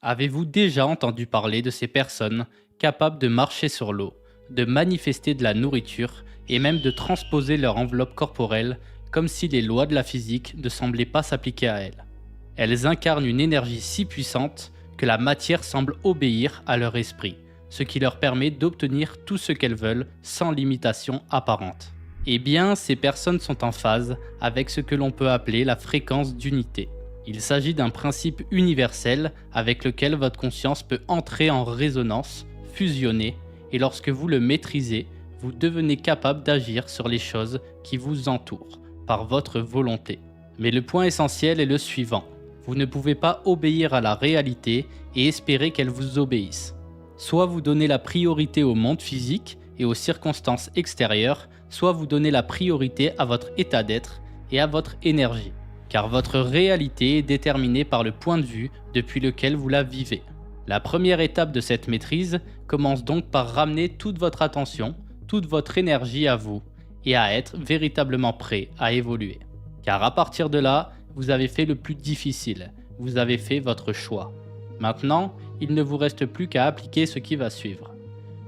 Avez-vous déjà entendu parler de ces personnes capables de marcher sur l'eau, de manifester de la nourriture et même de transposer leur enveloppe corporelle comme si les lois de la physique ne semblaient pas s'appliquer à elles? Elles incarnent une énergie si puissante que la matière semble obéir à leur esprit, ce qui leur permet d'obtenir tout ce qu'elles veulent sans limitation apparente. Eh bien, ces personnes sont en phase avec ce que l'on peut appeler la fréquence d'unité. Il s'agit d'un principe universel avec lequel votre conscience peut entrer en résonance, fusionner, et lorsque vous le maîtrisez, vous devenez capable d'agir sur les choses qui vous entourent, par votre volonté. Mais le point essentiel est le suivant. Vous ne pouvez pas obéir à la réalité et espérer qu'elle vous obéisse. Soit vous donnez la priorité au monde physique et aux circonstances extérieures, soit vous donnez la priorité à votre état d'être et à votre énergie. Car votre réalité est déterminée par le point de vue depuis lequel vous la vivez. La première étape de cette maîtrise commence donc par ramener toute votre attention, toute votre énergie à vous et à être véritablement prêt à évoluer. Car à partir de là, vous avez fait le plus difficile, vous avez fait votre choix. Maintenant, il ne vous reste plus qu'à appliquer ce qui va suivre.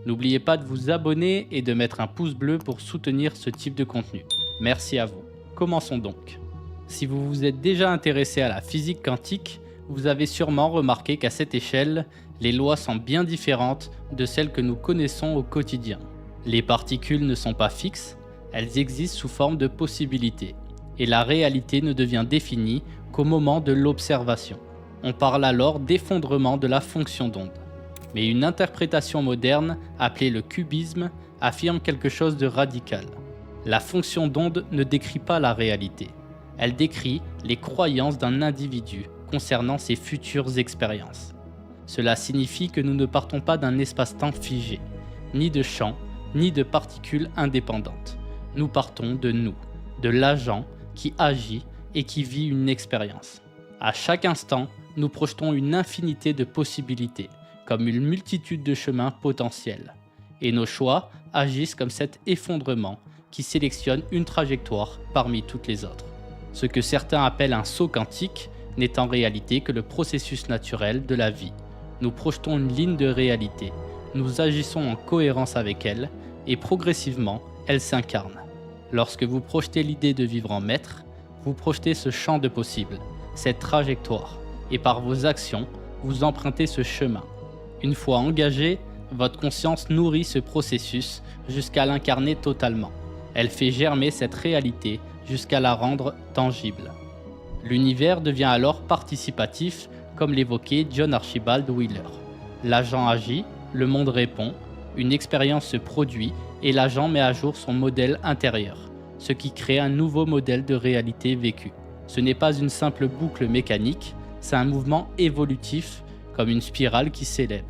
N'oubliez pas de vous abonner et de mettre un pouce bleu pour soutenir ce type de contenu. Merci à vous. Commençons donc. Si vous vous êtes déjà intéressé à la physique quantique, vous avez sûrement remarqué qu'à cette échelle, les lois sont bien différentes de celles que nous connaissons au quotidien. Les particules ne sont pas fixes, elles existent sous forme de possibilités, et la réalité ne devient définie qu'au moment de l'observation. On parle alors d'effondrement de la fonction d'onde. Mais une interprétation moderne, appelée le cubisme, affirme quelque chose de radical. La fonction d'onde ne décrit pas la réalité. Elle décrit les croyances d'un individu concernant ses futures expériences. Cela signifie que nous ne partons pas d'un espace-temps figé, ni de champs, ni de particules indépendantes. Nous partons de nous, de l'agent qui agit et qui vit une expérience. À chaque instant, nous projetons une infinité de possibilités, comme une multitude de chemins potentiels. Et nos choix agissent comme cet effondrement qui sélectionne une trajectoire parmi toutes les autres. Ce que certains appellent un saut quantique n'est en réalité que le processus naturel de la vie. Nous projetons une ligne de réalité, nous agissons en cohérence avec elle, et progressivement, elle s'incarne. Lorsque vous projetez l'idée de vivre en maître, vous projetez ce champ de possibles, cette trajectoire, et par vos actions, vous empruntez ce chemin. Une fois engagé, votre conscience nourrit ce processus jusqu'à l'incarner totalement. Elle fait germer cette réalité jusqu'à la rendre tangible. L'univers devient alors participatif, comme l'évoquait John Archibald Wheeler. L'agent agit, le monde répond, une expérience se produit et l'agent met à jour son modèle intérieur, ce qui crée un nouveau modèle de réalité vécue. Ce n'est pas une simple boucle mécanique, c'est un mouvement évolutif, comme une spirale qui s'élève.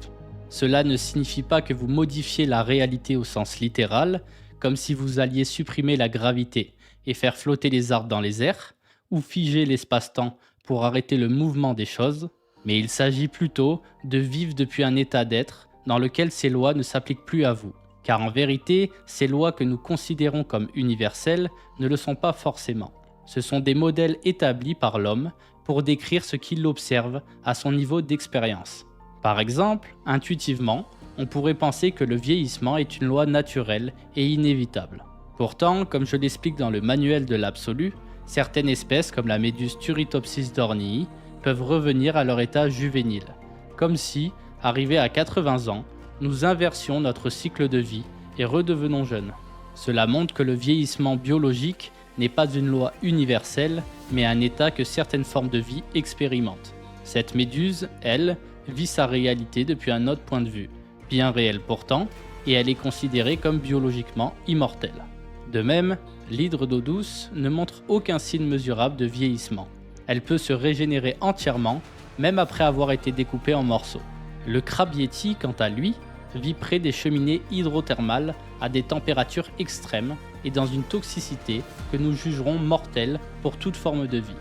Cela ne signifie pas que vous modifiez la réalité au sens littéral, comme si vous alliez supprimer la gravité et faire flotter les arbres dans les airs, ou figer l'espace-temps pour arrêter le mouvement des choses, mais il s'agit plutôt de vivre depuis un état d'être dans lequel ces lois ne s'appliquent plus à vous. Car en vérité, ces lois que nous considérons comme universelles ne le sont pas forcément. Ce sont des modèles établis par l'homme pour décrire ce qu'il observe à son niveau d'expérience. Par exemple, intuitivement, on pourrait penser que le vieillissement est une loi naturelle et inévitable. Pourtant, comme je l'explique dans le manuel de l'absolu, certaines espèces comme la méduse Turritopsis dornii peuvent revenir à leur état juvénile, comme si, arrivés à 80 ans, nous inversions notre cycle de vie et redevenons jeunes. Cela montre que le vieillissement biologique n'est pas une loi universelle, mais un état que certaines formes de vie expérimentent. Cette méduse, elle, vit sa réalité depuis un autre point de vue, bien réel pourtant, et elle est considérée comme biologiquement immortelle. De même, l'hydre d'eau douce ne montre aucun signe mesurable de vieillissement. Elle peut se régénérer entièrement, même après avoir été découpée en morceaux. Le crabe yéti, quant à lui, vit près des cheminées hydrothermales à des températures extrêmes et dans une toxicité que nous jugerons mortelle pour toute forme de vie.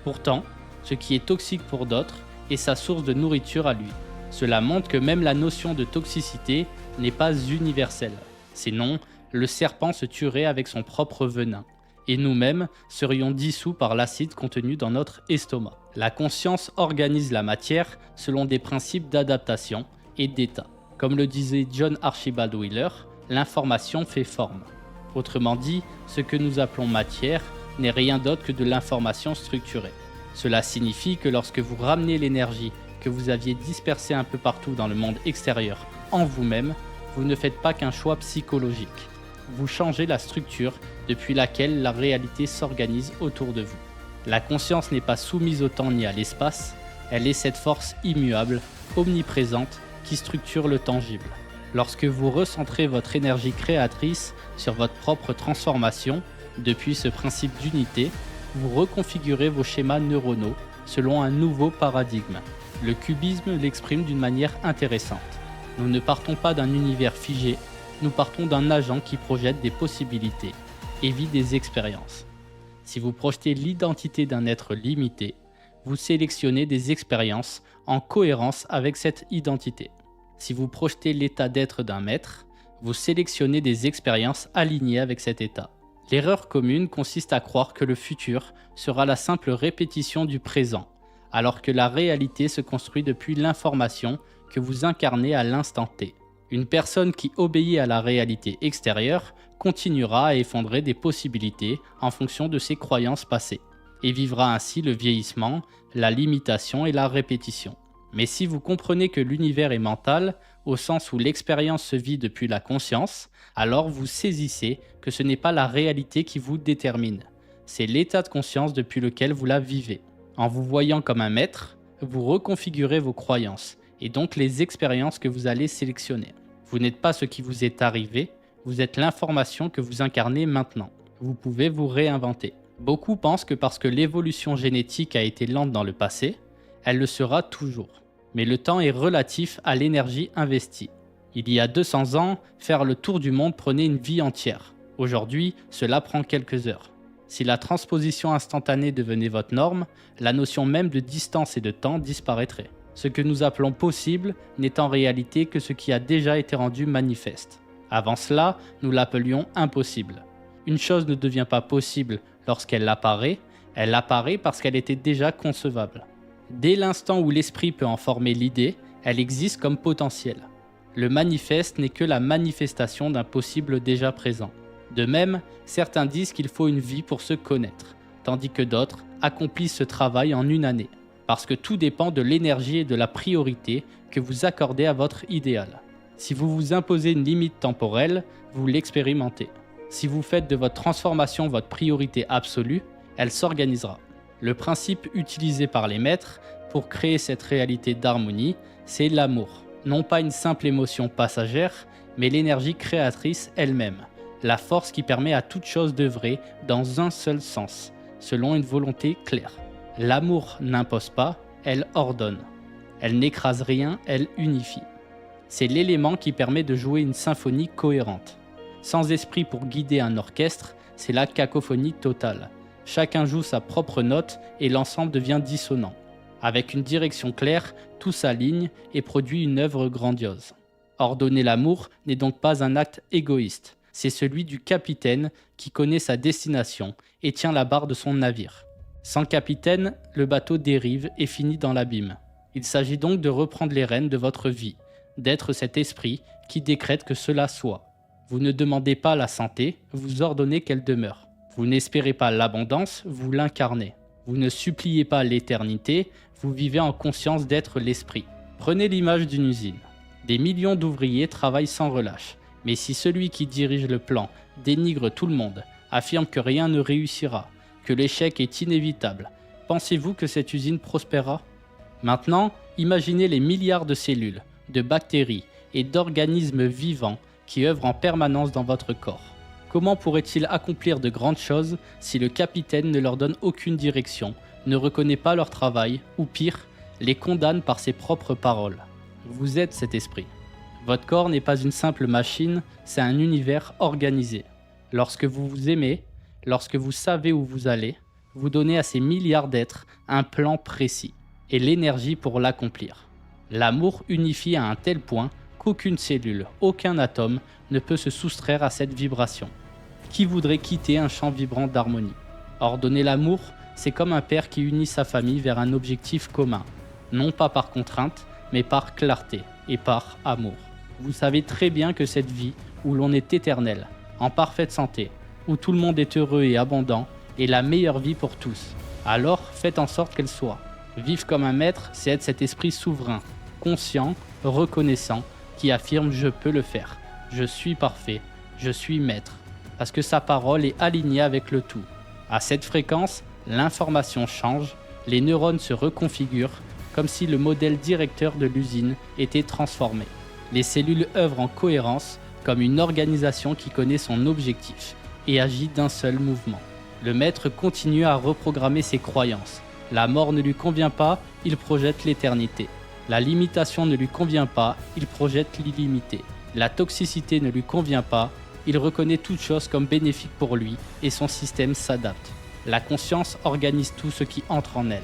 Pourtant, ce qui est toxique pour d'autres est sa source de nourriture à lui. Cela montre que même la notion de toxicité n'est pas universelle. Sinon, le serpent se tuerait avec son propre venin. et nous-mêmes serions dissous par l'acide contenu dans notre estomac. La conscience organise la matière selon des principes d'adaptation et d'état. Comme le disait John Archibald Wheeler, l'information fait forme. Autrement dit, ce que nous appelons matière n'est rien d'autre que de l'information structurée. Cela signifie que lorsque vous ramenez l'énergie que vous aviez dispersée un peu partout dans le monde extérieur en vous-même, vous ne faites pas qu'un choix psychologique. Vous changez la structure depuis laquelle la réalité s'organise autour de vous. La conscience n'est pas soumise au temps ni à l'espace, elle est cette force immuable, omniprésente, qui structure le tangible. Lorsque vous recentrez votre énergie créatrice sur votre propre transformation, depuis ce principe d'unité, vous reconfigurez vos schémas neuronaux selon un nouveau paradigme. Le cubisme l'exprime d'une manière intéressante. Nous ne partons pas d'un univers figé, nous partons d'un agent qui projette des possibilités et vit des expériences. Si vous projetez l'identité d'un être limité, vous sélectionnez des expériences en cohérence avec cette identité. Si vous projetez l'état d'être d'un maître, vous sélectionnez des expériences alignées avec cet état. L'erreur commune consiste à croire que le futur sera la simple répétition du présent, alors que la réalité se construit depuis l'information que vous incarnez à l'instant T. Une personne qui obéit à la réalité extérieure continuera à effondrer des possibilités en fonction de ses croyances passées, et vivra ainsi le vieillissement, la limitation et la répétition. Mais si vous comprenez que l'univers est mental, au sens où l'expérience se vit depuis la conscience, alors vous saisissez que ce n'est pas la réalité qui vous détermine, c'est l'état de conscience depuis lequel vous la vivez. En vous voyant comme un maître, vous reconfigurez vos croyances, et donc les expériences que vous allez sélectionner. Vous n'êtes pas ce qui vous est arrivé, vous êtes l'information que vous incarnez maintenant. Vous pouvez vous réinventer. Beaucoup pensent que parce que l'évolution génétique a été lente dans le passé, elle le sera toujours. Mais le temps est relatif à l'énergie investie. Il y a 200 ans, faire le tour du monde prenait une vie entière. Aujourd'hui, cela prend quelques heures. Si la transposition instantanée devenait votre norme, la notion même de distance et de temps disparaîtrait. Ce que nous appelons possible n'est en réalité que ce qui a déjà été rendu manifeste. Avant cela, nous l'appelions impossible. Une chose ne devient pas possible lorsqu'elle apparaît, elle apparaît parce qu'elle était déjà concevable. Dès l'instant où l'esprit peut en former l'idée, elle existe comme potentiel. Le manifeste n'est que la manifestation d'un possible déjà présent. De même, certains disent qu'il faut une vie pour se connaître, tandis que d'autres accomplissent ce travail en une année, parce que tout dépend de l'énergie et de la priorité que vous accordez à votre idéal. Si vous vous imposez une limite temporelle, vous l'expérimentez. Si vous faites de votre transformation votre priorité absolue, elle s'organisera. Le principe utilisé par les maîtres pour créer cette réalité d'harmonie, c'est l'amour. Non pas une simple émotion passagère, mais l'énergie créatrice elle-même. La force qui permet à toute chose d'œuvrer dans un seul sens, selon une volonté claire. L'amour n'impose pas, elle ordonne. Elle n'écrase rien, elle unifie. C'est l'élément qui permet de jouer une symphonie cohérente. Sans esprit pour guider un orchestre, c'est la cacophonie totale. Chacun joue sa propre note et l'ensemble devient dissonant. Avec une direction claire, tout s'aligne et produit une œuvre grandiose. Ordonner l'amour n'est donc pas un acte égoïste, c'est celui du capitaine qui connaît sa destination et tient la barre de son navire. Sans capitaine, le bateau dérive et finit dans l'abîme. Il s'agit donc de reprendre les rênes de votre vie, d'être cet esprit qui décrète que cela soit. Vous ne demandez pas la santé, vous ordonnez qu'elle demeure. Vous n'espérez pas l'abondance, vous l'incarnez. Vous ne suppliez pas l'éternité, vous vivez en conscience d'être l'esprit. Prenez l'image d'une usine. Des millions d'ouvriers travaillent sans relâche. Mais si celui qui dirige le plan dénigre tout le monde, affirme que rien ne réussira, que l'échec est inévitable, pensez-vous que cette usine prospérera ? Maintenant, imaginez les milliards de cellules, de bactéries et d'organismes vivants qui œuvrent en permanence dans votre corps. Comment pourraient-ils accomplir de grandes choses si le capitaine ne leur donne aucune direction, ne reconnaît pas leur travail, ou pire, les condamne par ses propres paroles ? Vous êtes cet esprit. Votre corps n'est pas une simple machine, c'est un univers organisé. Lorsque vous vous aimez, lorsque vous savez où vous allez, vous donnez à ces milliards d'êtres un plan précis et l'énergie pour l'accomplir. L'amour unifie à un tel point qu'aucune cellule, aucun atome ne peut se soustraire à cette vibration. Qui voudrait quitter un champ vibrant d'harmonie? Ordonner l'amour, c'est comme un père qui unit sa famille vers un objectif commun, non pas par contrainte, mais par clarté et par amour. Vous savez très bien que cette vie, où l'on est éternel, en parfaite santé, où tout le monde est heureux et abondant, est la meilleure vie pour tous. Alors faites en sorte qu'elle soit. Vivre comme un maître, c'est être cet esprit souverain, conscient, reconnaissant, qui affirme « je peux le faire, je suis parfait, je suis maître », parce que sa parole est alignée avec le tout. À cette fréquence, l'information change, les neurones se reconfigurent, comme si le modèle directeur de l'usine était transformé. Les cellules œuvrent en cohérence, comme une organisation qui connaît son objectif et agit d'un seul mouvement. Le maître continue à reprogrammer ses croyances. La mort ne lui convient pas, il projette l'éternité. La limitation ne lui convient pas, il projette l'illimité. La toxicité ne lui convient pas, il reconnaît toute chose comme bénéfique pour lui et son système s'adapte. La conscience organise tout ce qui entre en elle.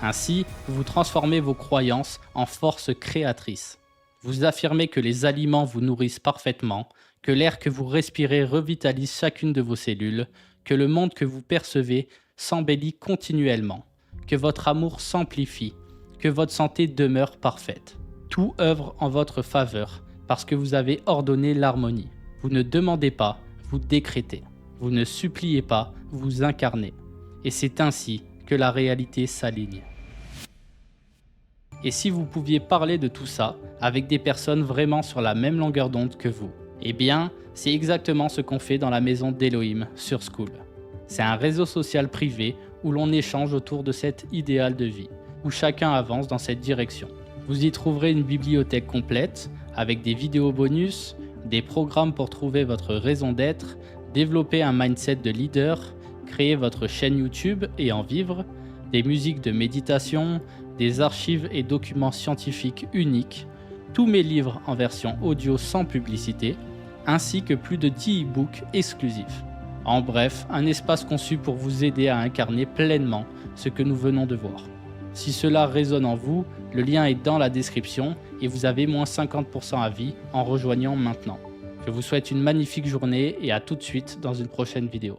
Ainsi, vous transformez vos croyances en force créatrice. Vous affirmez que les aliments vous nourrissent parfaitement, que l'air que vous respirez revitalise chacune de vos cellules, que le monde que vous percevez s'embellit continuellement, que votre amour s'amplifie, que votre santé demeure parfaite. Tout œuvre en votre faveur parce que vous avez ordonné l'harmonie. Vous ne demandez pas, vous décrétez. Vous ne suppliez pas, vous incarnez. Et c'est ainsi que la réalité s'aligne. Et si vous pouviez parler de tout ça avec des personnes vraiment sur la même longueur d'onde que vous? Eh bien, c'est exactement ce qu'on fait dans la maison d'Elohim sur Skool. C'est un réseau social privé où l'on échange autour de cet idéal de vie, où chacun avance dans cette direction. Vous y trouverez une bibliothèque complète avec des vidéos bonus, des programmes pour trouver votre raison d'être, développer un mindset de leader, créer votre chaîne YouTube et en vivre, des musiques de méditation, des archives et documents scientifiques uniques, tous mes livres en version audio sans publicité, ainsi que plus de 10 e-books exclusifs. En bref, un espace conçu pour vous aider à incarner pleinement ce que nous venons de voir. Si cela résonne en vous, le lien est dans la description et vous avez moins 50% à vie en rejoignant maintenant. Je vous souhaite une magnifique journée et à tout de suite dans une prochaine vidéo.